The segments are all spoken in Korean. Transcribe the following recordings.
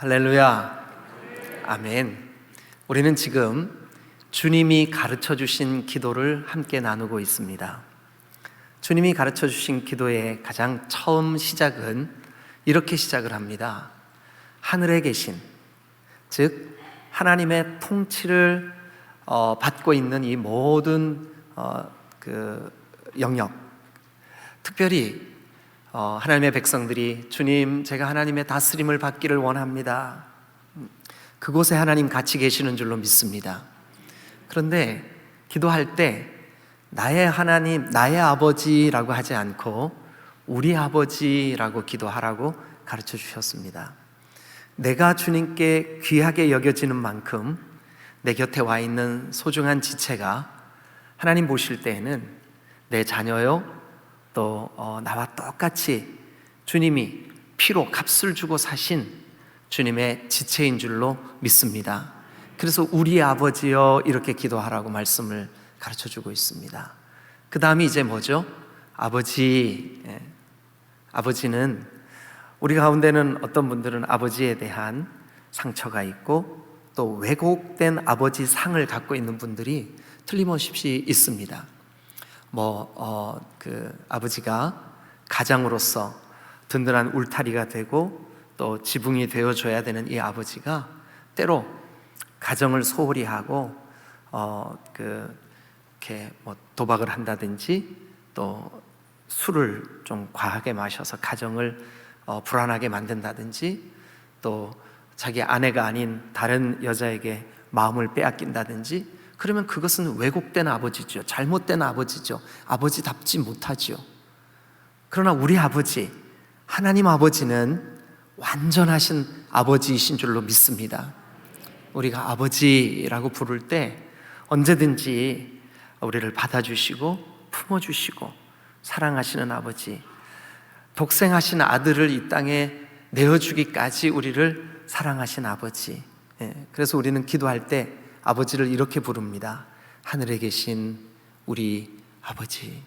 할렐루야. 아멘. 우리는 지금 주님이 가르쳐 주신 기도를 함께 나누고 있습니다. 주님이 가르쳐 주신 기도의 가장 처음 시작은 이렇게 시작을 합니다. 하늘에 계신, 즉 하나님의 통치를 받고 있는 이 모든 영역, 특별히 하나님의 백성들이 주님, 제가 하나님의 다스림을 받기를 원합니다. 그곳에 하나님 같이 계시는 줄로 믿습니다. 그런데 기도할 때 나의 하나님, 나의 아버지라고 하지 않고 우리 아버지라고 기도하라고 가르쳐 주셨습니다. 내가 주님께 귀하게 여겨지는 만큼 내 곁에 와 있는 소중한 지체가 하나님 보실 때에는 내 자녀요, 또 나와 똑같이 주님이 피로 값을 주고 사신 주님의 지체인 줄로 믿습니다. 그래서 우리 아버지여 이렇게 기도하라고 말씀을 가르쳐주고 있습니다. 그 다음이 이제 뭐죠? 아버지. 아버지는 우리 가운데는 어떤 분들은 아버지에 대한 상처가 있고 또 왜곡된 아버지 상을 갖고 있는 분들이 틀림없이 있습니다. 아버지가 가장으로서 든든한 울타리가 되고 또 지붕이 되어줘야 되는 이 아버지가 때로 가정을 소홀히 하고 도박을 한다든지 또 술을 좀 과하게 마셔서 가정을 불안하게 만든다든지 또 자기 아내가 아닌 다른 여자에게 마음을 빼앗긴다든지, 그러면 그것은 왜곡된 아버지죠. 잘못된 아버지죠. 아버지답지 못하죠. 그러나 우리 아버지, 하나님 아버지는 완전하신 아버지이신 줄로 믿습니다. 우리가 아버지라고 부를 때 언제든지 우리를 받아주시고 품어주시고 사랑하시는 아버지, 독생하신 아들을 이 땅에 내어주기까지 우리를 사랑하신 아버지. 그래서 우리는 기도할 때 아버지를 이렇게 부릅니다. 하늘에 계신 우리 아버지.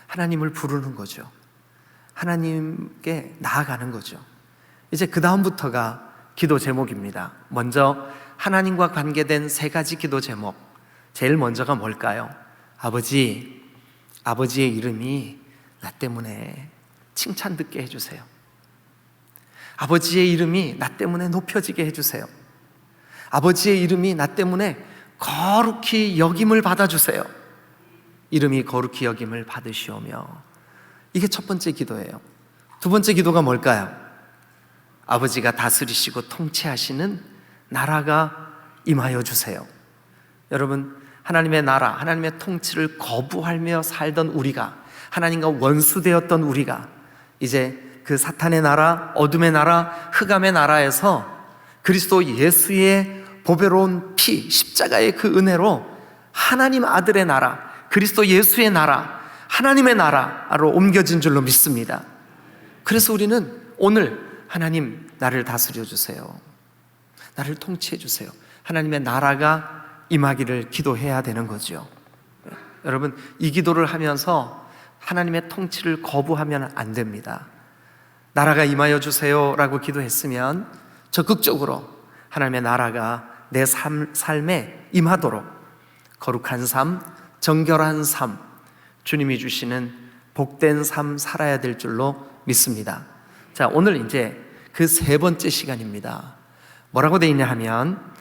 하나님을 부르는 거죠. 하나님께 나아가는 거죠. 이제 그 다음부터가 기도 제목입니다. 먼저 하나님과 관계된 세 가지 기도 제목. 제일 먼저가 뭘까요? 아버지, 아버지의 이름이 나 때문에 칭찬 듣게 해주세요. 아버지의 이름이 나 때문에 높여지게 해주세요. 아버지의 이름이 나 때문에 거룩히 여김을 받아주세요. 이름이 거룩히 여김을 받으시오며. 이게 첫 번째 기도예요. 두 번째 기도가 뭘까요? 아버지가 다스리시고 통치하시는 나라가 임하여 주세요. 여러분, 하나님의 나라, 하나님의 통치를 거부하며 살던 우리가, 하나님과 원수되었던 우리가 이제 그 사탄의 나라, 어둠의 나라, 흑암의 나라에서 그리스도 예수의 보배로운 피, 십자가의 그 은혜로 하나님 아들의 나라, 그리스도 예수의 나라, 하나님의 나라로 옮겨진 줄로 믿습니다. 그래서 우리는 오늘 하나님, 나를 다스려 주세요. 나를 통치해 주세요. 하나님의 나라가 임하기를 기도해야 되는 거죠. 여러분, 이 기도를 하면서 하나님의 통치를 거부하면 안 됩니다. 나라가 임하여 주세요 라고 기도했으면 적극적으로 하나님의 나라가 내 삶에 임하도록 거룩한 삶, 정결한 삶, 주님이 주시는 복된 삶 살아야 될 줄로 믿습니다. 자, 오늘 이제 그 세 번째 시간입니다. 뭐라고 되어 있냐 하면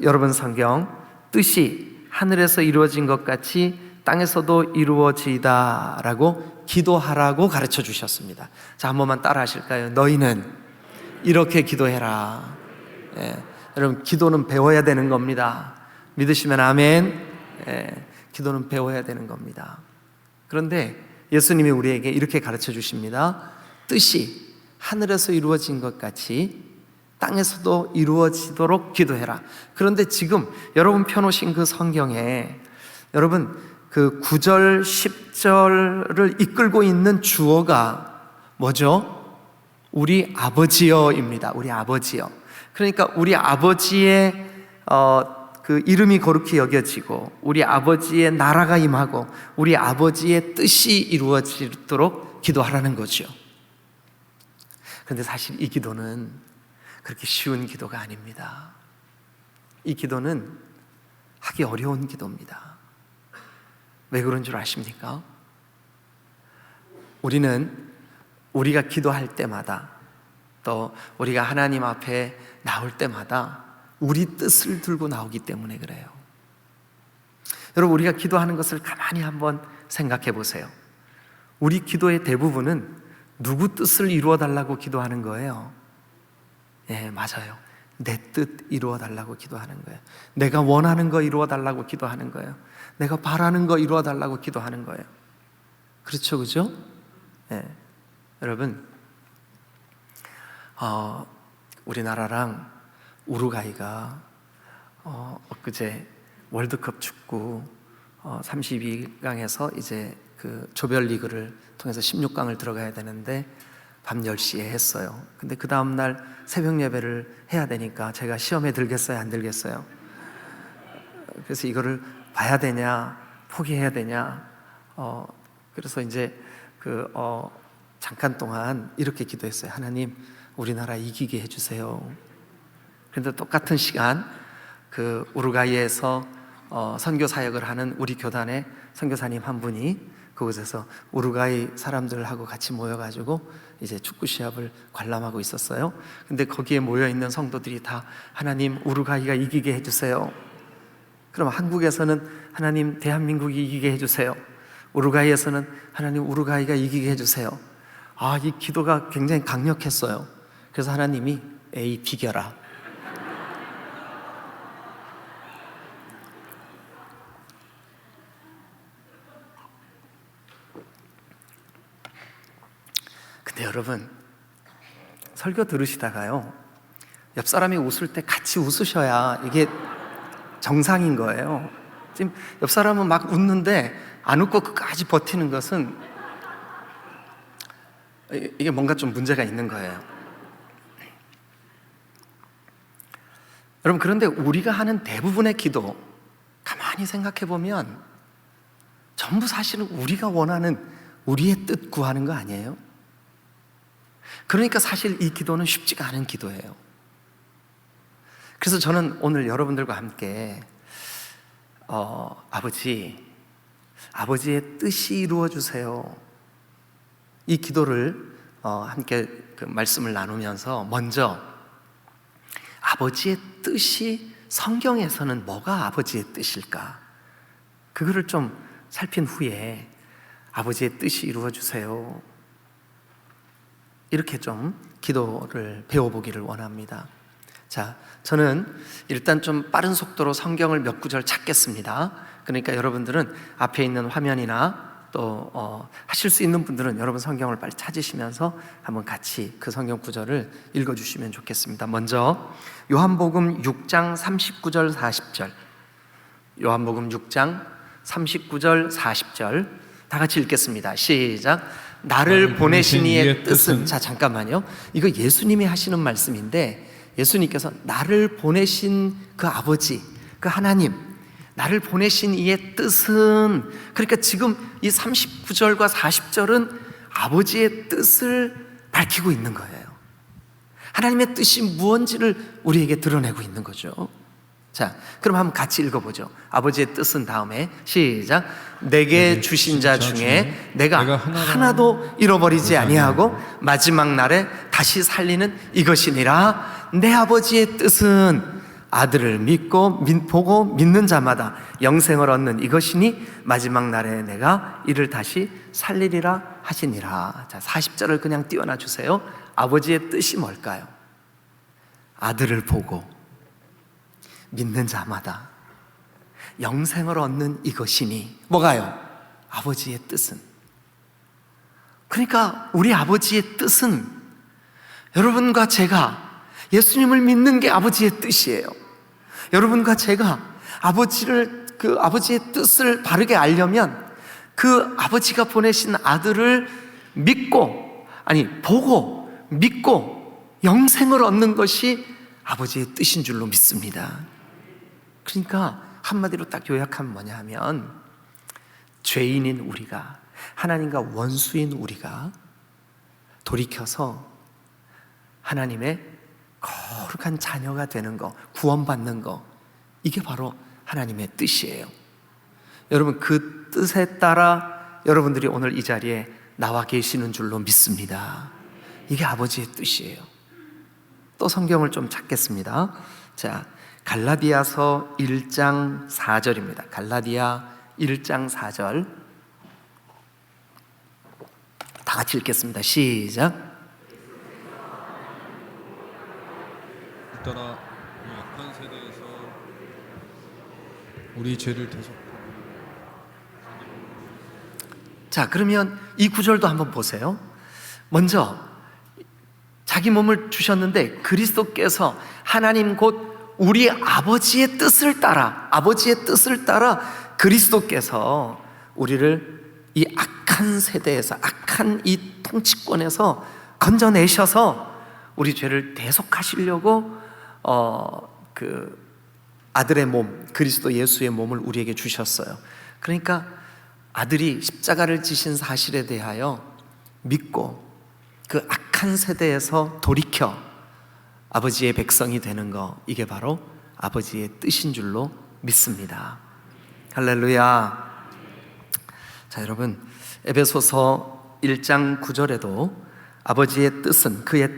여러분 성경, 뜻이 하늘에서 이루어진 것 같이 땅에서도 이루어지이다 라고 기도하라고 가르쳐 주셨습니다. 자, 한 번만 따라 하실까요? 너희는 이렇게 기도해라. 여러분, 기도는 배워야 되는 겁니다. 믿으시면 아멘. 기도는 배워야 되는 겁니다. 그런데 예수님이 우리에게 이렇게 가르쳐 주십니다. 뜻이 하늘에서 이루어진 것 같이 땅에서도 이루어지도록 기도해라. 그런데 지금 여러분 펴놓으신 그 성경에 여러분 그 9절, 10절을 이끌고 있는 주어가 뭐죠? 우리 아버지여입니다. 우리 아버지여. 그러니까 우리 아버지의 그 이름이 거룩히 여겨지고 우리 아버지의 나라가 임하고 우리 아버지의 뜻이 이루어지도록 기도하라는 거죠. 그런데 사실 이 기도는 그렇게 쉬운 기도가 아닙니다. 이 기도는 하기 어려운 기도입니다. 왜 그런 줄 아십니까? 우리가 기도할 때마다, 또 우리가 하나님 앞에 나올 때마다 우리 뜻을 들고 나오기 때문에 그래요. 여러분, 우리가 기도하는 것을 가만히 한번 생각해 보세요. 우리 기도의 대부분은 누구 뜻을 이루어 달라고 기도하는 거예요? 예, 맞아요. 내 뜻 이루어 달라고 기도하는 거예요. 내가 원하는 거 이루어 달라고 기도하는 거예요. 내가 바라는 거 이루어 달라고 기도하는 거예요. 그렇죠, 그죠? 예. 여러분, 우리나라랑 우루과이가 엊그제 월드컵 축구 32강에서 이제 그 조별리그를 통해서 16강을 들어가야 되는데 밤 10시에 했어요. 근데 그 다음날 새벽 예배를 해야 되니까 제가 시험에 들겠어요, 안 들겠어요? 그래서 이거를 봐야 되냐, 포기해야 되냐, 그래서 이제 잠깐 동안 이렇게 기도했어요. 하나님, 우리나라 이기게 해주세요. 그런데 똑같은 시간 그 우루과이에서 선교 사역을 하는 우리 교단의 선교사님 한 분이 그곳에서 우루과이 사람들하고 같이 모여가지고 이제 축구 시합을 관람하고 있었어요. 근데 거기에 모여있는 성도들이 다 하나님, 우루과이가 이기게 해주세요. 그럼 한국에서는 하나님, 대한민국이 이기게 해주세요. 우루과이에서는 하나님, 우루과이가 이기게 해주세요. 이 기도가 굉장히 강력했어요. 그래서 하나님이 에이, 비겨라. 근데 여러분, 설교 들으시다가요, 옆 사람이 웃을 때 같이 웃으셔야 이게 정상인 거예요. 지금 옆 사람은 막 웃는데 안 웃고 끝까지 버티는 것은 이게 뭔가 좀 문제가 있는 거예요. 여러분, 그런데 우리가 하는 대부분의 기도 가만히 생각해 보면 전부 사실은 우리가 원하는 우리의 뜻 구하는 거 아니에요? 그러니까 사실 이 기도는 쉽지가 않은 기도예요. 그래서 저는 오늘 여러분들과 함께 아버지의 뜻이 이루어 주세요, 이 기도를 함께 그 말씀을 나누면서 먼저 아버지의 뜻이 성경에서는 뭐가 아버지의 뜻일까? 그거를 좀 살핀 후에 아버지의 뜻이 이루어 주세요, 이렇게 좀 기도를 배워보기를 원합니다. 자, 저는 일단 좀 빠른 속도로 성경을 몇 구절 찾겠습니다. 그러니까 여러분들은 앞에 있는 화면이나 또 하실 수 있는 분들은 여러분 성경을 빨리 찾으시면서 한번 같이 그 성경 구절을 읽어주시면 좋겠습니다. 먼저 요한복음 6장 39절 40절, 요한복음 6장 39절 40절 다 같이 읽겠습니다. 시작. 나를 보내신 이의 뜻은, 자 잠깐만요, 이거 예수님이 하시는 말씀인데 예수님께서 나를 보내신 그 아버지, 그 하나님, 나를 보내신 이의 뜻은, 그러니까 지금 이 39절과 40절은 아버지의 뜻을 밝히고 있는 거예요. 하나님의 뜻이 무언지를 우리에게 드러내고 있는 거죠. 자, 그럼 한번 같이 읽어보죠. 아버지의 뜻은 다음에 시작. 내게 주신 자 중에 내가 하나도 잃어버리지 아니하고 마지막 날에 다시 살리는 이것이니라. 내 아버지의 뜻은 아들을 보고 믿는 자마다 영생을 얻는 이것이니 마지막 날에 내가 이를 다시 살리리라 하시니라. 자, 40절을 그냥 띄워놔 주세요. 아버지의 뜻이 뭘까요? 아들을 보고 믿는 자마다 영생을 얻는 이것이니, 뭐가요? 아버지의 뜻은. 그러니까 우리 아버지의 뜻은 여러분과 제가 예수님을 믿는 게 아버지의 뜻이에요. 여러분과 제가 그 아버지의 뜻을 바르게 알려면 그 아버지가 보내신 아들을 보고 믿고 영생을 얻는 것이 아버지의 뜻인 줄로 믿습니다. 그러니까 한마디로 딱 요약하면 뭐냐 하면, 죄인인 우리가, 하나님과 원수인 우리가 돌이켜서 하나님의 거룩한 자녀가 되는 거, 구원받는 거, 이게 바로 하나님의 뜻이에요. 여러분, 그 뜻에 따라 여러분들이 오늘 이 자리에 나와 계시는 줄로 믿습니다. 이게 아버지의 뜻이에요. 또 성경을 좀 찾겠습니다. 자, 갈라디아서 1장 4절입니다. 갈라디아 1장 4절 다 같이 읽겠습니다. 시작. 따라 이 악한 세대에서 우리 죄를 대속. 자, 그러면 이 구절도 한번 보세요. 먼저 자기 몸을 주셨는데 그리스도께서 하나님 곧 우리 아버지의 뜻을 따라 그리스도께서 우리를 이 악한 세대에서, 악한 이 통치권에서 건져내셔서 우리 죄를 대속하시려고 그 아들의 몸, 그리스도 예수의 몸을 우리에게 주셨어요. 그러니까 아들이 십자가를 지신 사실에 대하여 믿고 그 악한 세대에서 돌이켜 아버지의 백성이 되는 거, 이게 바로 아버지의 뜻인 줄로 믿습니다. 할렐루야. 자, 여러분, 에베소서 1장 9절에도 아버지의 뜻은, 그의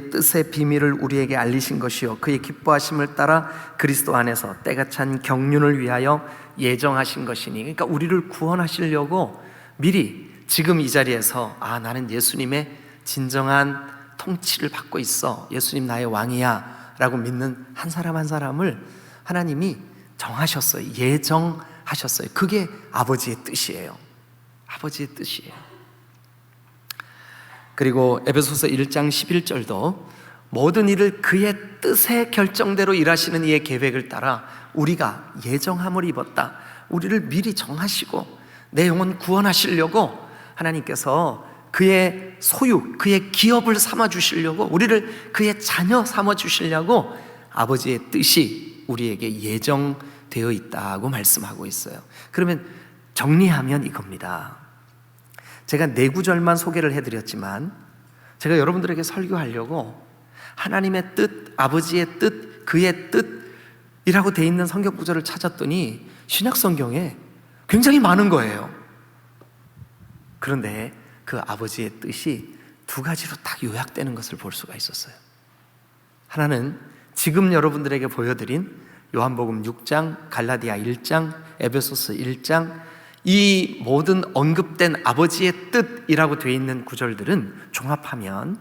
뜻의 비밀을 우리에게 알리신 것이요 그의 기뻐하심을 따라 그리스도 안에서 때가 찬 경륜을 위하여 예정하신 것이니, 그러니까 우리를 구원하시려고 미리 지금 이 자리에서 나는 예수님의 진정한 통치를 받고 있어, 예수님 나의 왕이야 라고 믿는 한 사람 한 사람을 하나님이 정하셨어요. 예정하셨어요. 그게 아버지의 뜻이에요. 아버지의 뜻이에요. 그리고 에베소서 1장 11절도 모든 일을 그의 뜻의 결정대로 일하시는 이의 계획을 따라 우리가 예정함을 입었다. 우리를 미리 정하시고 내 영혼 구원하시려고 하나님께서 그의 소유, 그의 기업을 삼아 주시려고, 우리를 그의 자녀 삼아 주시려고 아버지의 뜻이 우리에게 예정되어 있다고 말씀하고 있어요. 그러면 정리하면 이겁니다. 제가 네 구절만 소개를 해드렸지만 제가 여러분들에게 설교하려고 하나님의 뜻, 아버지의 뜻, 그의 뜻이라고 되어 있는 성경 구절을 찾았더니 신약 성경에 굉장히 많은 거예요. 그런데 그 아버지의 뜻이 두 가지로 딱 요약되는 것을 볼 수가 있었어요. 하나는 지금 여러분들에게 보여드린 요한복음 6장, 갈라디아 1장, 에베소서 1장, 이 모든 언급된 아버지의 뜻이라고 되어 있는 구절들은 종합하면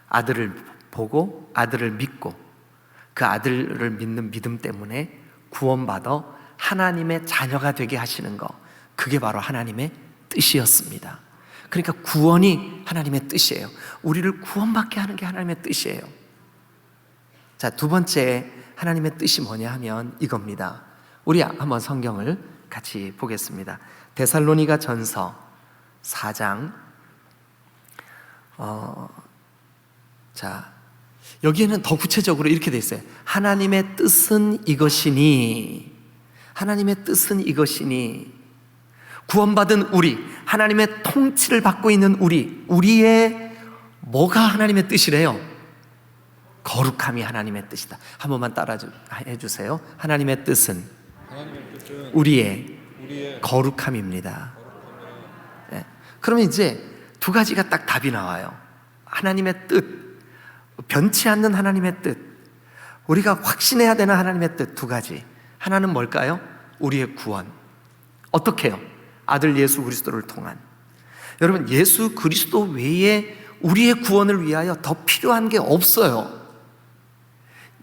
아들을 보고 아들을 믿고 그 아들을 믿는 믿음 때문에 구원받아 하나님의 자녀가 되게 하시는 거, 그게 바로 하나님의 뜻이었습니다. 그러니까 구원이 하나님의 뜻이에요. 우리를 구원받게 하는 게 하나님의 뜻이에요. 자, 두 번째 하나님의 뜻이 뭐냐 하면 이겁니다. 우리 한번 성경을 같이 보겠습니다. 데살로니가 전서 4장 자, 여기에는 더 구체적으로 이렇게 돼 있어요. 하나님의 뜻은 이것이니, 하나님의 뜻은 이것이니, 구원받은 우리, 하나님의 통치를 받고 있는 우리의 뭐가 하나님의 뜻이래요? 거룩함이 하나님의 뜻이다. 한 번만 따라 해주세요. 하나님의 뜻은 우리의 거룩함입니다. 네. 그러면 이제 두 가지가 딱 답이 나와요. 하나님의 뜻, 변치 않는 하나님의 뜻, 우리가 확신해야 되는 하나님의 뜻 두 가지. 하나는 뭘까요? 우리의 구원. 어떻게 해요? 아들 예수 그리스도를 통한. 여러분, 예수 그리스도 외에 우리의 구원을 위하여 더 필요한 게 없어요.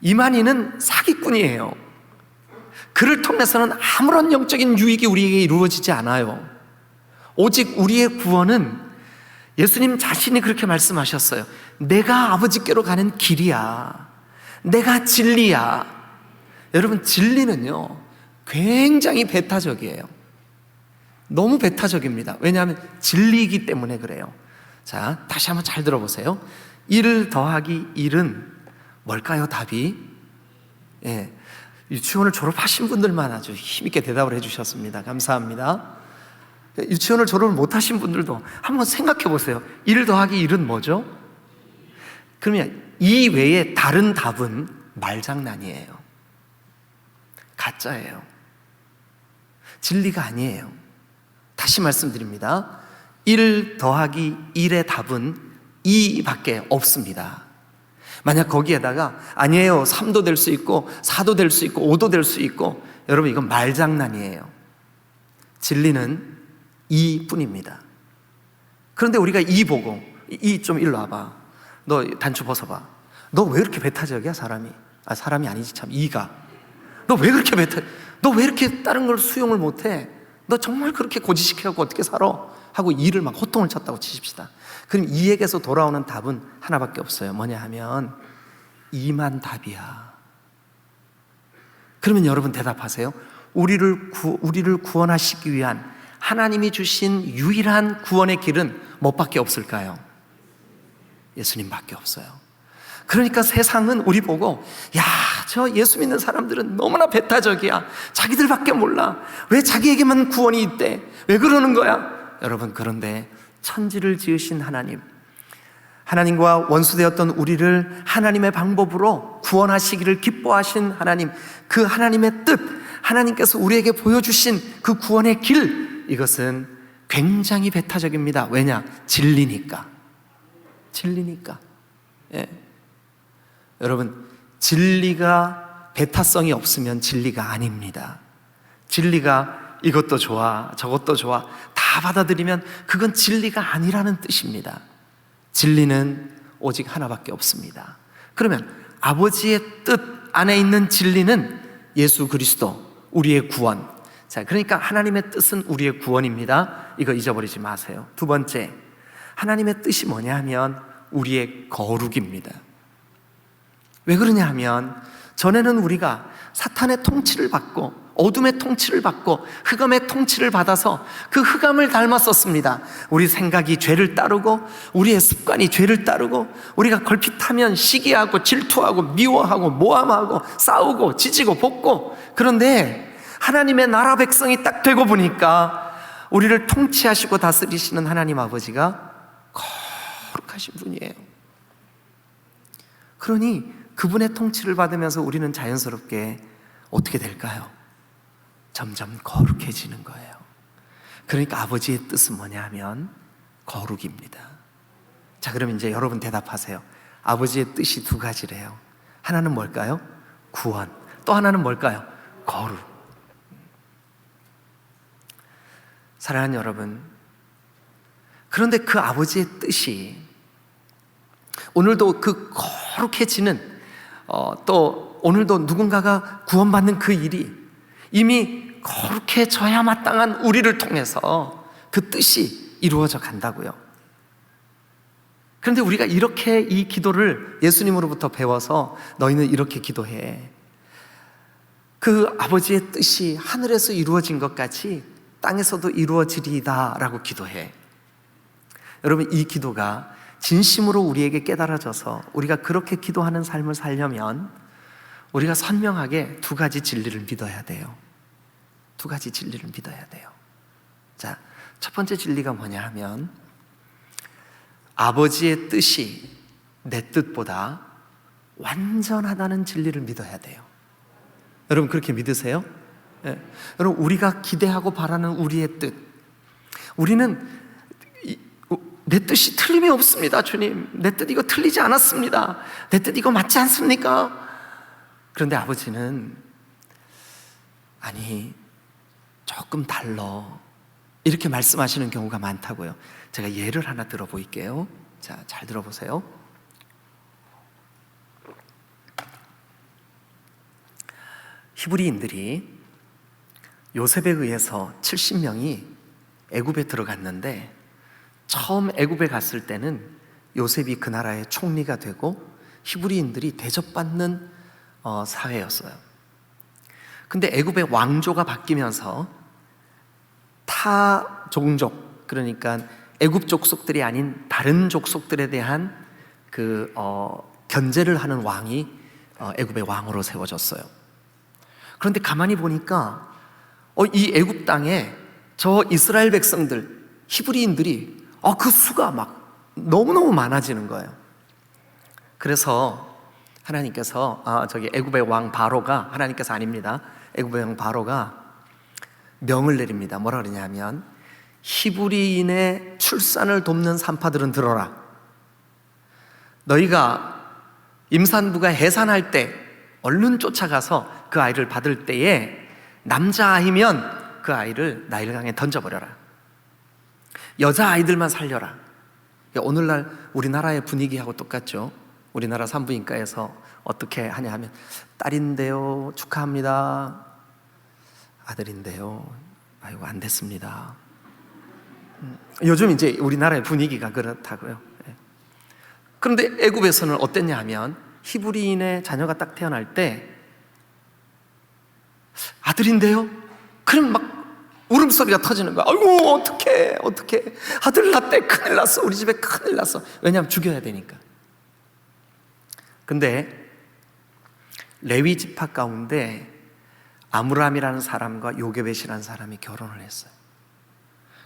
이만희는 사기꾼이에요. 그를 통해서는 아무런 영적인 유익이 우리에게 이루어지지 않아요. 오직 우리의 구원은 예수님 자신이 그렇게 말씀하셨어요. 내가 아버지께로 가는 길이야. 내가 진리야. 여러분, 진리는요 굉장히 배타적이에요. 너무 배타적입니다. 왜냐하면 진리이기 때문에 그래요. 자, 다시 한번 잘 들어보세요. 1 더하기 1은 뭘까요? 답이? 예, 유치원을 졸업하신 분들만 아주 힘있게 대답을 해주셨습니다. 감사합니다. 유치원을 졸업을 못하신 분들도 한번 생각해 보세요. 1 더하기 1은 뭐죠? 그러면 이 외에 다른 답은 말장난이에요. 가짜예요. 진리가 아니에요. 다시 말씀드립니다. 1 더하기 1의 답은 2밖에 없습니다. 만약 거기에다가 아니에요, 3도 될 수 있고 4도 될 수 있고 5도 될 수 있고, 여러분 이건 말장난이에요. 진리는 2뿐입니다. 그런데 우리가 2 보고, 좀 일로 와봐, 너 단추 벗어봐, 너 왜 이렇게 배타적이야 사람이? 사람이 아니지 참, 2가 너 왜 그렇게 너 왜 이렇게 다른 걸 수용을 못해? 너 정말 그렇게 고지식해갖고 어떻게 살아? 하고 2를 막 호통을 쳤다고 치십시다. 그럼 2에게서 돌아오는 답은 하나밖에 없어요. 뭐냐 하면 2만 답이야. 그러면 여러분 대답하세요. 우리를 구원하시기 위한 하나님이 주신 유일한 구원의 길은 뭐밖에 없을까요? 예수님밖에 없어요. 그러니까 세상은 우리 보고, 야, 저 예수 믿는 사람들은 너무나 배타적이야, 자기들밖에 몰라, 왜 자기에게만 구원이 있대, 왜 그러는 거야? 여러분, 그런데 천지를 지으신 하나님, 하나님과 원수되었던 우리를 하나님의 방법으로 구원하시기를 기뻐하신 하나님, 그 하나님의 뜻, 하나님께서 우리에게 보여주신 그 구원의 길, 이것은 굉장히 배타적입니다. 왜냐? 진리니까. 예. 여러분, 진리가 배타성이 없으면 진리가 아닙니다. 진리가 이것도 좋아, 저것도 좋아, 다 받아들이면 그건 진리가 아니라는 뜻입니다. 진리는 오직 하나밖에 없습니다. 그러면 아버지의 뜻 안에 있는 진리는 예수 그리스도, 우리의 구원. 자, 그러니까 하나님의 뜻은 우리의 구원입니다. 이거 잊어버리지 마세요. 두 번째, 하나님의 뜻이 뭐냐 하면 우리의 거룩입니다. 왜 그러냐 하면, 전에는 우리가 사탄의 통치를 받고 어둠의 통치를 받고 흑암의 통치를 받아서 그 흑암을 닮았었습니다. 우리 생각이 죄를 따르고, 우리의 습관이 죄를 따르고, 우리가 걸핏하면 시기하고 질투하고 미워하고 모함하고 싸우고 지지고 볶고. 그런데 하나님의 나라 백성이 딱 되고 보니까 우리를 통치하시고 다스리시는 하나님 아버지가 거룩하신 분이에요. 그러니 그분의 통치를 받으면서 우리는 자연스럽게 어떻게 될까요? 점점 거룩해지는 거예요. 그러니까 아버지의 뜻은 뭐냐 하면 거룩입니다. 자, 그럼 이제 여러분 대답하세요. 아버지의 뜻이 두 가지래요. 하나는 뭘까요? 구원. 또 하나는 뭘까요? 거룩. 사랑하는 여러분, 그런데 그 아버지의 뜻이 오늘도 그 거룩해지는, 또 오늘도 누군가가 구원받는 그 일이 이미 거룩해져야 마땅한 우리를 통해서 그 뜻이 이루어져 간다고요. 그런데 우리가 이렇게 이 기도를 예수님으로부터 배워서 너희는 이렇게 기도해. 그 아버지의 뜻이 하늘에서 이루어진 것 같이 땅에서도 이루어지리이다 라고 기도해. 여러분, 이 기도가 진심으로 우리에게 깨달아져서 우리가 그렇게 기도하는 삶을 살려면 우리가 선명하게 두 가지 진리를 믿어야 돼요. 두 가지 진리를 믿어야 돼요. 자, 첫 번째 진리가 뭐냐 하면 아버지의 뜻이 내 뜻보다 완전하다는 진리를 믿어야 돼요. 여러분, 그렇게 믿으세요? 네. 여러분, 우리가 기대하고 바라는 우리의 뜻, 우리는 내 뜻이 틀림이 없습니다. 주님, 내 뜻 이거 틀리지 않았습니다. 내 뜻 이거 맞지 않습니까? 그런데 아버지는 아니, 조금 달라, 이렇게 말씀하시는 경우가 많다고요. 제가 예를 하나 들어보일게요. 자, 잘 들어보세요. 히브리인들이 요셉에 의해서 70명이 애굽에 들어갔는데, 처음 애굽에 갔을 때는 요셉이 그 나라의 총리가 되고 히브리인들이 대접받는 사회였어요. 근데 애굽의 왕조가 바뀌면서 타 종족, 그러니까 애굽 족속들이 아닌 다른 족속들에 대한 견제를 하는 왕이 애굽의 왕으로 세워졌어요. 그런데 가만히 보니까 이 애굽 땅에 저 이스라엘 백성들, 히브리인들이 그 수가 막 너무너무 많아지는 거예요. 그래서 하나님께서 애굽의 왕 바로가, 하나님께서 아닙니다, 애굽의 왕 바로가 명을 내립니다. 뭐라 그러냐면 히브리인의 출산을 돕는 산파들은 들어라. 너희가 임산부가 해산할 때 얼른 쫓아가서 그 아이를 받을 때에 남자아이면 그 아이를 나일강에 던져버려라. 여자아이들만 살려라. 오늘날 우리나라의 분위기하고 똑같죠. 우리나라 산부인과에서 어떻게 하냐 하면 딸인데요, 축하합니다. 아들인데요, 아이고 안 됐습니다. 요즘 이제 우리나라의 분위기가 그렇다고요. 그런데 애굽에서는 어땠냐 하면 히브리인의 자녀가 딱 태어날 때 아들인데요? 그럼 막 울음소리가 터지는 거야. 아이고 어떡해 아들 낳대, 큰일 났어, 우리 집에 큰일 났어. 왜냐하면 죽여야 되니까. 근데 레위 지파 가운데 아므람이라는 사람과 요게벳이라는 사람이 결혼을 했어요.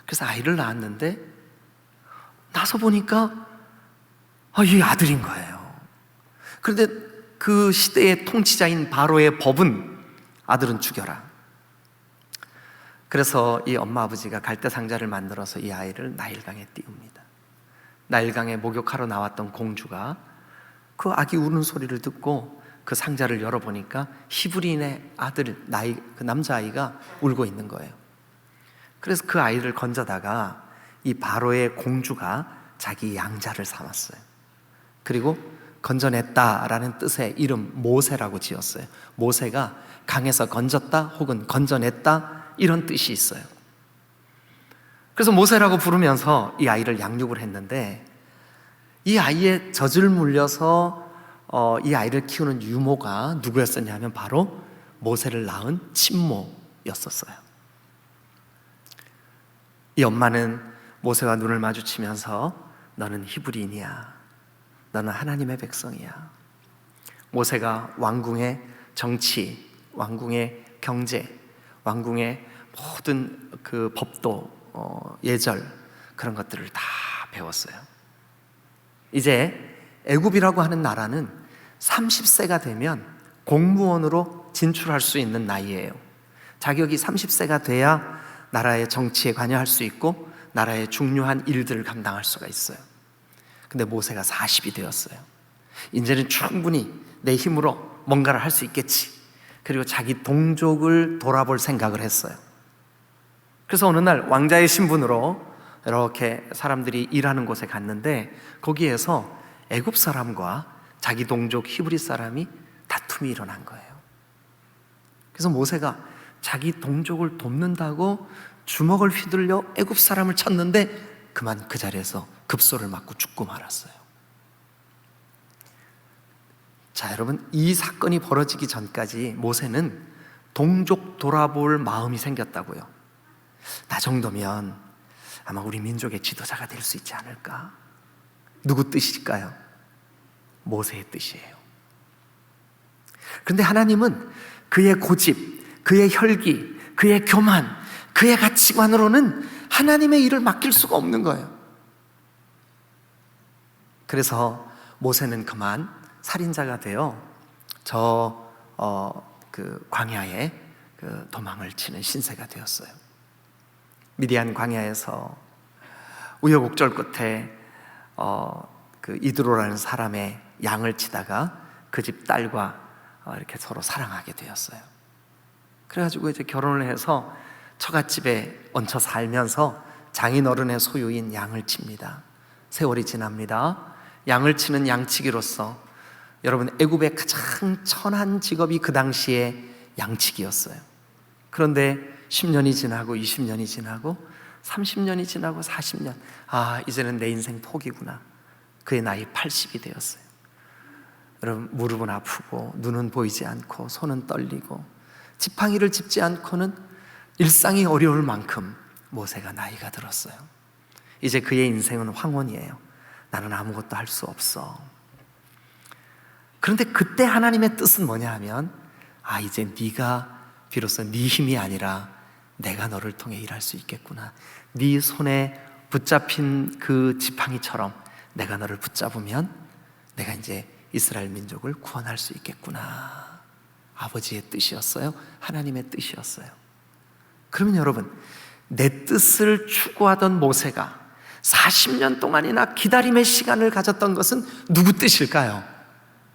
그래서 아이를 낳았는데 나서 보니까 이게 아들인 거예요. 그런데 그 시대의 통치자인 바로의 법은 아들은 죽여라. 그래서 이 엄마 아버지가 갈대상자를 만들어서 이 아이를 나일강에 띄웁니다. 나일강에 목욕하러 나왔던 공주가 그 아기 우는 소리를 듣고 그 상자를 열어보니까 히브리인의 아들, 그 남자아이가 울고 있는 거예요. 그래서 그 아이를 건져다가 이 바로의 공주가 자기 양자를 삼았어요. 그리고 건져냈다라는 뜻의 이름 모세라고 지었어요. 모세가 강에서 건졌다 혹은 건져냈다 이런 뜻이 있어요. 그래서 모세라고 부르면서 이 아이를 양육을 했는데 이 아이의 젖을 물려서 이 아이를 키우는 유모가 누구였었냐 하면 바로 모세를 낳은 친모였었어요. 이 엄마는 모세와 눈을 마주치면서 너는 히브리인이야, 너는 하나님의 백성이야. 모세가 왕궁의 정치, 왕궁의 경제, 왕궁의 모든 그 법도, 예절, 그런 것들을 다 배웠어요. 이제 애굽이라고 하는 나라는 30세가 되면 공무원으로 진출할 수 있는 나이예요. 자격이 30세가 돼야 나라의 정치에 관여할 수 있고 나라의 중요한 일들을 감당할 수가 있어요. 근데 모세가 40이 되었어요. 이제는 충분히 내 힘으로 뭔가를 할 수 있겠지. 그리고 자기 동족을 돌아볼 생각을 했어요. 그래서 어느 날 왕자의 신분으로 이렇게 사람들이 일하는 곳에 갔는데 거기에서 애굽 사람과 자기 동족 히브리 사람이 다툼이 일어난 거예요. 그래서 모세가 자기 동족을 돕는다고 주먹을 휘둘려 애굽 사람을 쳤는데 그만 그 자리에서 급소를 맞고 죽고 말았어요. 자, 여러분, 이 사건이 벌어지기 전까지 모세는 동족 돌아볼 마음이 생겼다고요. 나 정도면 아마 우리 민족의 지도자가 될 수 있지 않을까? 누구 뜻일까요? 모세의 뜻이에요. 그런데 하나님은 그의 고집, 그의 혈기, 그의 교만, 그의 가치관으로는 하나님의 일을 맡길 수가 없는 거예요. 그래서 모세는 그만 살인자가 되어 그 광야에 그 도망을 치는 신세가 되었어요. 미디안 광야에서 우여곡절 끝에 그 이드로라는 사람의 양을 치다가 그 집 딸과 이렇게 서로 사랑하게 되었어요. 그래가지고 이제 결혼을 해서 처갓집에 얹혀 살면서 장인어른의 소유인 양을 칩니다. 세월이 지납니다. 양을 치는 양치기로서 여러분, 애굽의 가장 천한 직업이 그 당시에 양치기였어요. 그런데 10년이 지나고 20년이 지나고 30년이 지나고 40년, 이제는 내 인생 포기구나. 그의 나이 80이 되었어요. 여러분, 무릎은 아프고 눈은 보이지 않고 손은 떨리고 지팡이를 짚지 않고는 일상이 어려울 만큼 모세가 나이가 들었어요. 이제 그의 인생은 황혼이에요. 나는 아무것도 할 수 없어. 그런데 그때 하나님의 뜻은 뭐냐 하면 이제 네가 비로소 네 힘이 아니라 내가 너를 통해 일할 수 있겠구나. 네 손에 붙잡힌 그 지팡이처럼 내가 너를 붙잡으면 내가 이제 이스라엘 민족을 구원할 수 있겠구나. 아버지의 뜻이었어요. 하나님의 뜻이었어요. 그러면 여러분, 내 뜻을 추구하던 모세가 40년 동안이나 기다림의 시간을 가졌던 것은 누구 뜻일까요?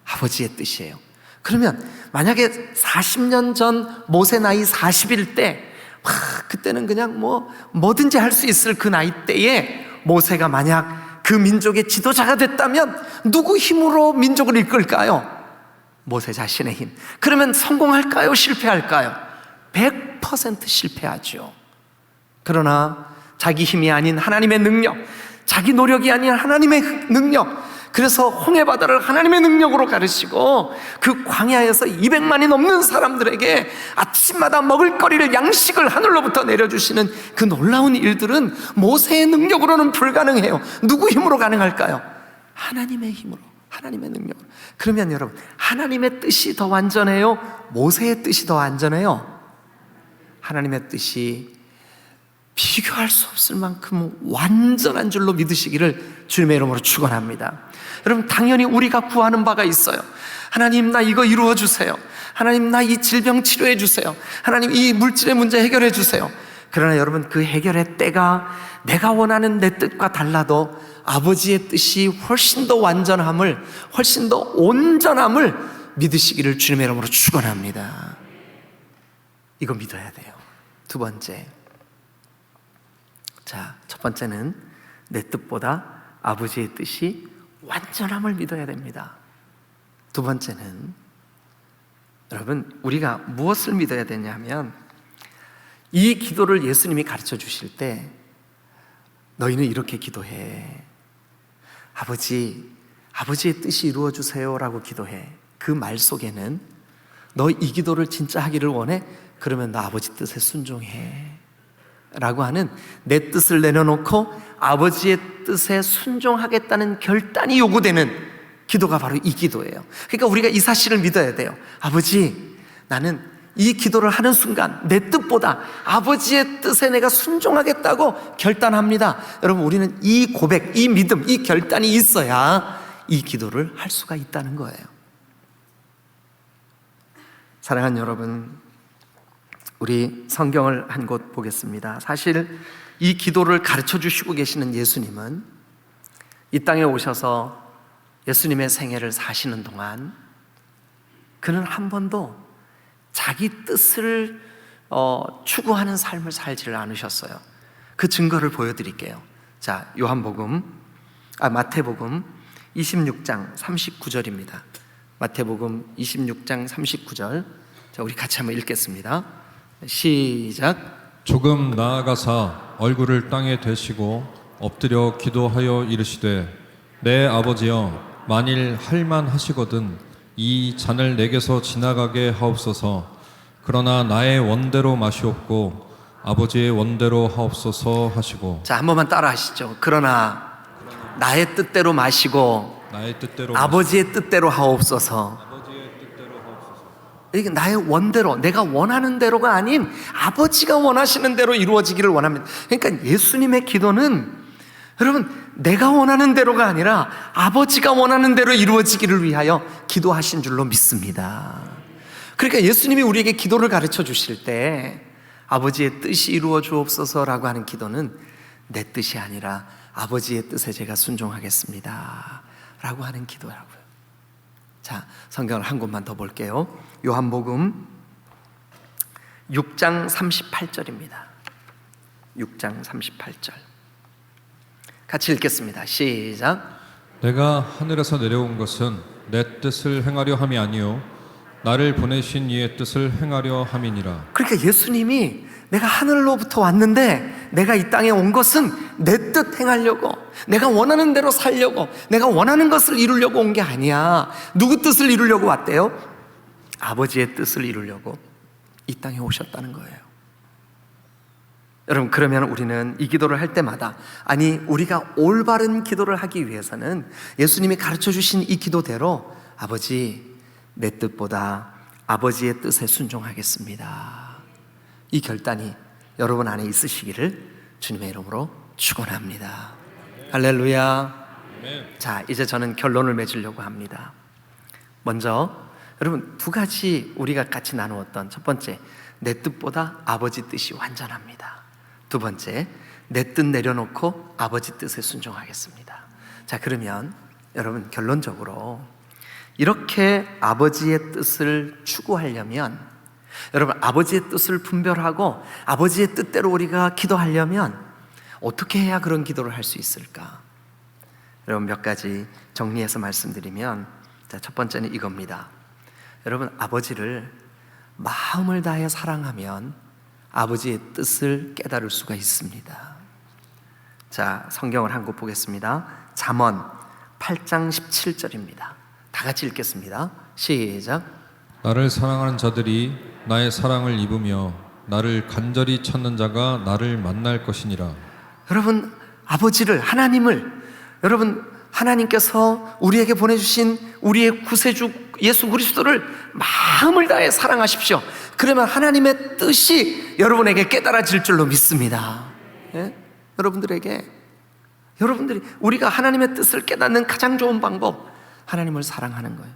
아버지의 뜻이에요. 그러면 만약에 40년 전 모세 나이 40일 때 그때는 그냥 뭐든지 할 수 있을 그 나이 때에 모세가 만약 그 민족의 지도자가 됐다면 누구 힘으로 민족을 이끌까요? 모세 자신의 힘. 그러면 성공할까요? 실패할까요? 100% 실패하죠. 그러나 자기 힘이 아닌 하나님의 능력, 자기 노력이 아닌 하나님의 능력, 그래서 홍해바다를 하나님의 능력으로 가르치고 그 광야에서 200만이 넘는 사람들에게 아침마다 먹을거리를, 양식을 하늘로부터 내려주시는 그 놀라운 일들은 모세의 능력으로는 불가능해요. 누구 힘으로 가능할까요? 하나님의 힘으로, 하나님의 능력으로. 그러면 여러분, 하나님의 뜻이 더 완전해요? 모세의 뜻이 더 완전해요? 하나님의 뜻이 비교할 수 없을 만큼 완전한 줄로 믿으시기를 주님의 이름으로 축원합니다. 여러분, 당연히 우리가 구하는 바가 있어요. 하나님, 나 이거 이루어 주세요. 하나님, 나 이 질병 치료해 주세요. 하나님, 이 물질의 문제 해결해 주세요. 그러나 여러분, 그 해결의 때가 내가 원하는 내 뜻과 달라도 아버지의 뜻이 훨씬 더 완전함을, 훨씬 더 온전함을 믿으시기를 주님의 이름으로 축원합니다. 이거 믿어야 돼요. 두 번째, 첫 번째는 내 뜻보다 아버지의 뜻이 완전함을 믿어야 됩니다. 두 번째는, 여러분, 우리가 무엇을 믿어야 되냐면, 이 기도를 예수님이 가르쳐 주실 때 너희는 이렇게 기도해. 아버지의 뜻이 이루어 주세요 라고 기도해. 그 말 속에는 너 이 기도를 진짜 하기를 원해? 그러면 너 아버지 뜻에 순종해 라고 하는, 내 뜻을 내려놓고 아버지의 뜻에 순종하겠다는 결단이 요구되는 기도가 바로 이 기도예요. 그러니까 우리가 이 사실을 믿어야 돼요. 아버지, 나는 이 기도를 하는 순간 내 뜻보다 아버지의 뜻에 내가 순종하겠다고 결단합니다. 여러분, 우리는 이 고백, 이 믿음, 이 결단이 있어야 이 기도를 할 수가 있다는 거예요. 사랑하는 여러분, 우리 성경을 한 곳 보겠습니다. 사실 이 기도를 가르쳐 주시고 계시는 예수님은 이 땅에 오셔서 예수님의 생애를 사시는 동안 그는 한 번도 자기 뜻을 추구하는 삶을 살지를 않으셨어요. 그 증거를 보여드릴게요. 자, 마태복음 26장 39절입니다. 마태복음 26장 39절. 자, 우리 같이 한번 읽겠습니다. 시작. 조금 나아가사 얼굴을 땅에 대시고 엎드려 기도하여 이르시되, 내 아버지여, 만일 할만하시거든 이 잔을 내게서 지나가게 하옵소서. 그러나 나의 원대로 마시옵고 아버지의 원대로 하옵소서 하시고. 자, 한 번만 따라 하시죠. 그러나 나의 뜻대로 마시고 나의 뜻대로 아버지의 뜻대로 하옵소서. 이게 나의 원대로, 내가 원하는 대로가 아닌 아버지가 원하시는 대로 이루어지기를 원합니다. 그러니까 예수님의 기도는, 여러분, 내가 원하는 대로가 아니라 아버지가 원하는 대로 이루어지기를 위하여 기도하신 줄로 믿습니다. 그러니까 예수님이 우리에게 기도를 가르쳐 주실 때 아버지의 뜻이 이루어 주옵소서라고 하는 기도는 내 뜻이 아니라 아버지의 뜻에 제가 순종하겠습니다 라고 하는 기도라고요. 자, 성경을 한 곳만 더 볼게요. 요한복음 6장 38절입니다. 6장 38절. 같이 읽겠습니다. 시작. 내가 하늘에서 내려온 것은 내 뜻을 행하려 함이 아니요 나를 보내신 이의 뜻을 행하려 함이니라. 그러니까 예수님이 내가 하늘로부터 왔는데 내가 이 땅에 온 것은 내 뜻 행하려고, 내가 원하는 대로 살려고, 내가 원하는 것을 이루려고 온 게 아니야. 누구 뜻을 이루려고 왔대요? 아버지의 뜻을 이루려고 이 땅에 오셨다는 거예요. 여러분, 그러면 우리는 이 기도를 할 때마다, 아니, 우리가 올바른 기도를 하기 위해서는 예수님이 가르쳐 주신 이 기도대로, 아버지, 내 뜻보다 아버지의 뜻에 순종하겠습니다, 이 결단이 여러분 안에 있으시기를 주님의 이름으로 축원합니다. 할렐루야. 자, 이제 저는 결론을 맺으려고 합니다. 먼저 여러분 두 가지 우리가 같이 나누었던, 첫 번째, 내 뜻보다 아버지 뜻이 완전합니다. 두 번째, 내 뜻 내려놓고 아버지 뜻에 순종하겠습니다. 자, 그러면 여러분 결론적으로 이렇게 아버지의 뜻을 추구하려면, 여러분 아버지의 뜻을 분별하고 아버지의 뜻대로 우리가 기도하려면 어떻게 해야 그런 기도를 할 수 있을까? 여러분 몇 가지 정리해서 말씀드리면, 자, 첫 번째는 이겁니다. 여러분 아버지를 마음을 다해 사랑하면 아버지의 뜻을 깨달을 수가 있습니다. 자, 성경을 한 곳 보겠습니다. 잠언 8장 17절입니다. 다 같이 읽겠습니다. 시작. 나를 사랑하는 자들이 나의 사랑을 입으며 나를 간절히 찾는 자가 나를 만날 것이니라. 여러분 아버지를, 하나님을, 여러분 하나님께서 우리에게 보내주신 우리의 구세주 예수 그리스도를 마음을 다해 사랑하십시오. 그러면 하나님의 뜻이 여러분에게 깨달아질 줄로 믿습니다. 예? 여러분들이 우리가 하나님의 뜻을 깨닫는 가장 좋은 방법, 하나님을 사랑하는 거예요.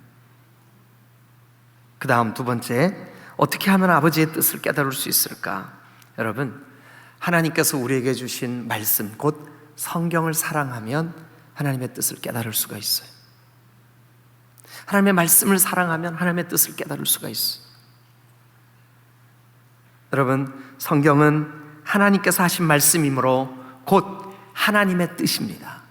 그 다음 두 번째, 어떻게 하면 아버지의 뜻을 깨달을 수 있을까? 여러분, 하나님께서 우리에게 주신 말씀, 곧 성경을 사랑하면 하나님의 뜻을 깨달을 수가 있어요. 하나님의 말씀을 사랑하면 하나님의 뜻을 깨달을 수가 있어요. 여러분, 성경은 하나님께서 하신 말씀이므로 곧 하나님의 뜻입니다.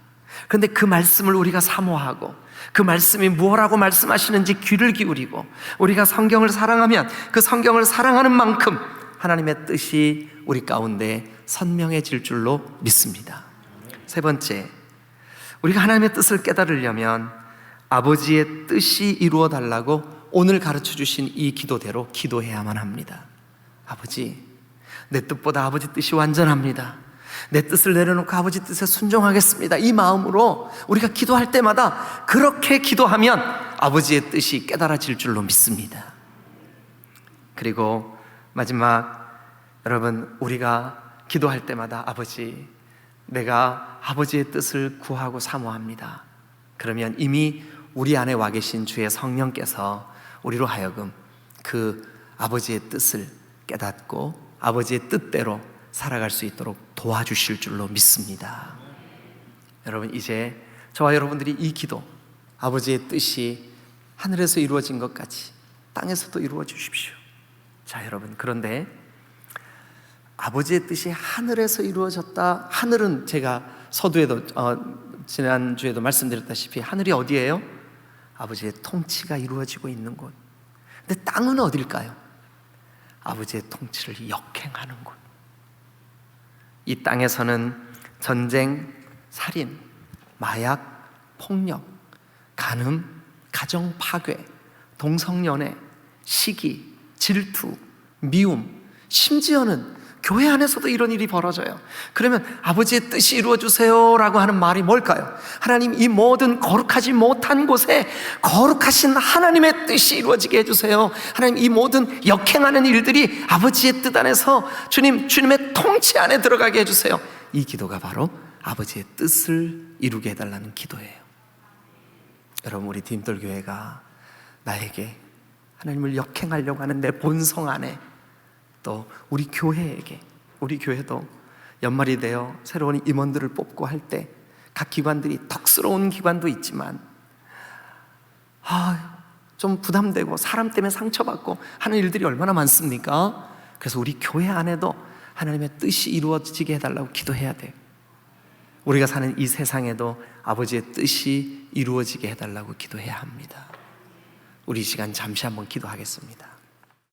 그런데 그 말씀을 우리가 사모하고 그 말씀이 무엇라고 말씀하시는지 귀를 기울이고 우리가 성경을 사랑하면 그 성경을 사랑하는 만큼 하나님의 뜻이 우리 가운데 선명해질 줄로 믿습니다. 세 번째, 우리가 하나님의 뜻을 깨달으려면 아버지의 뜻이 이루어 달라고 오늘 가르쳐 주신 이 기도대로 기도해야만 합니다. 아버지, 내 뜻보다 아버지 뜻이 완전합니다. 내 뜻을 내려놓고 아버지 뜻에 순종하겠습니다. 이 마음으로 우리가 기도할 때마다 그렇게 기도하면 아버지의 뜻이 깨달아질 줄로 믿습니다. 그리고 마지막, 여러분 우리가 기도할 때마다 아버지, 내가 아버지의 뜻을 구하고 사모합니다. 그러면 이미 우리 안에 와 계신 주의 성령께서 우리로 하여금 그 아버지의 뜻을 깨닫고 아버지의 뜻대로 살아갈 수 있도록 도와주실 줄로 믿습니다. 여러분, 이제 저와 여러분들이 이 기도, 아버지의 뜻이 하늘에서 이루어진 것 같이 땅에서도 이루어 주십시오. 자, 여러분, 그런데 아버지의 뜻이 하늘에서 이루어졌다. 하늘은 제가 서두에도 지난주에도 말씀드렸다시피 하늘이 어디예요? 아버지의 통치가 이루어지고 있는 곳. 근데 땅은 어딜까요? 아버지의 통치를 역행하는 곳. 이 땅에서는 전쟁, 살인, 마약, 폭력, 간음, 가정 파괴, 동성연애, 시기, 질투, 미움, 심지어는 교회 안에서도 이런 일이 벌어져요. 그러면 아버지의 뜻이 이루어주세요 라고 하는 말이 뭘까요? 하나님, 이 모든 거룩하지 못한 곳에 거룩하신 하나님의 뜻이 이루어지게 해주세요. 하나님, 이 모든 역행하는 일들이 아버지의 뜻 안에서 주님의 통치 안에 들어가게 해주세요. 이 기도가 바로 아버지의 뜻을 이루게 해달라는 기도예요. 여러분, 우리 디딤돌교회가 나에게 하나님을 역행하려고 하는 내 본성 안에, 또 우리 교회에게, 우리 교회도 연말이 되어 새로운 임원들을 뽑고 할 때 각 기관들이 덕스러운 기관도 있지만 좀 부담되고 사람 때문에 상처받고 하는 일들이 얼마나 많습니까? 그래서 우리 교회 안에도 하나님의 뜻이 이루어지게 해달라고 기도해야 돼요. 우리가 사는 이 세상에도 아버지의 뜻이 이루어지게 해달라고 기도해야 합니다. 우리 이 시간 잠시 한번 기도하겠습니다.